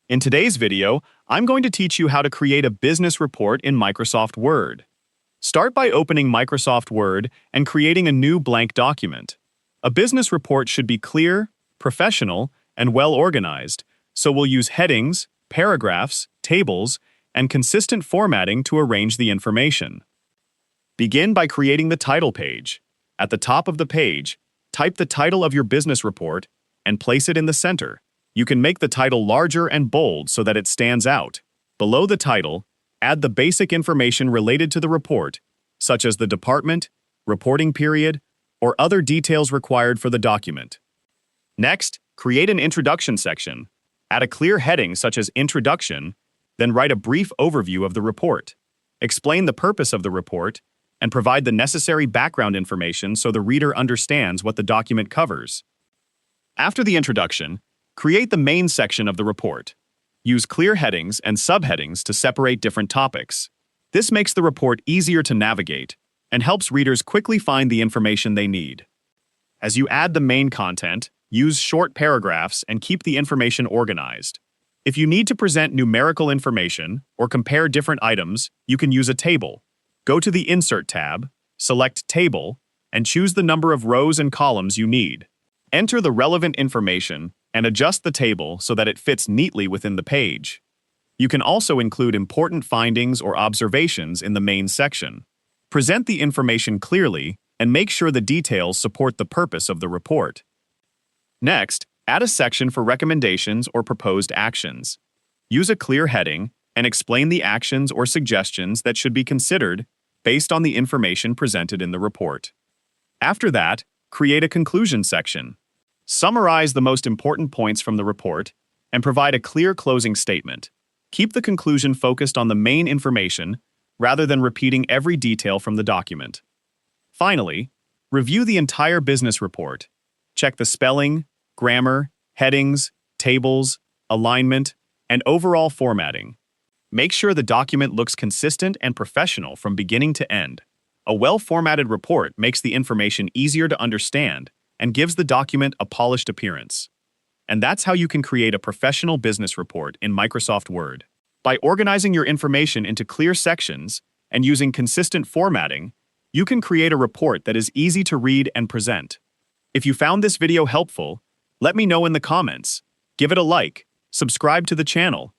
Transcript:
In today's video, I'm going to teach you how to create a business report in Microsoft Word. Start by opening Microsoft Word and creating a new blank document. A business report should be clear, professional, and well organized, so we'll use headings, paragraphs, tables, and consistent formatting to arrange the information. Begin by creating the title page. At the top of the page, type the title of your business report and place it in the center. You can make the title larger and bold so that it stands out. Below the title, add the basic information related to the report, such as the department, reporting period, or other details required for the document. Next, create an introduction section. Add a clear heading such as Introduction, then write a brief overview of the report. Explain the purpose of the report, and provide the necessary background information so the reader understands what the document covers. After the introduction, create the main section of the report. Use clear headings and subheadings to separate different topics. This makes the report easier to navigate and helps readers quickly find the information they need. As you add the main content, use short paragraphs and keep the information organized. If you need to present numerical information or compare different items, you can use a table. Go to the Insert tab, select Table, and choose the number of rows and columns you need. Enter the relevant information and adjust the table so that it fits neatly within the page. You can also include important findings or observations in the main section. Present the information clearly and make sure the details support the purpose of the report. Next, add a section for recommendations or proposed actions. Use a clear heading and explain the actions or suggestions that should be considered based on the information presented in the report. After that, create a conclusion section. Summarize the most important points from the report and provide a clear closing statement. Keep the conclusion focused on the main information rather than repeating every detail from the document. Finally, review the entire business report. Check the spelling, grammar, headings, tables, alignment, and overall formatting. Make sure the document looks consistent and professional from beginning to end. A well-formatted report makes the information easier to understand and gives the document a polished appearance. And that's how you can create a professional business report in Microsoft Word. By organizing your information into clear sections and using consistent formatting, you can create a report that is easy to read and present. If you found this video helpful, let me know in the comments. Give it a like, subscribe to the channel,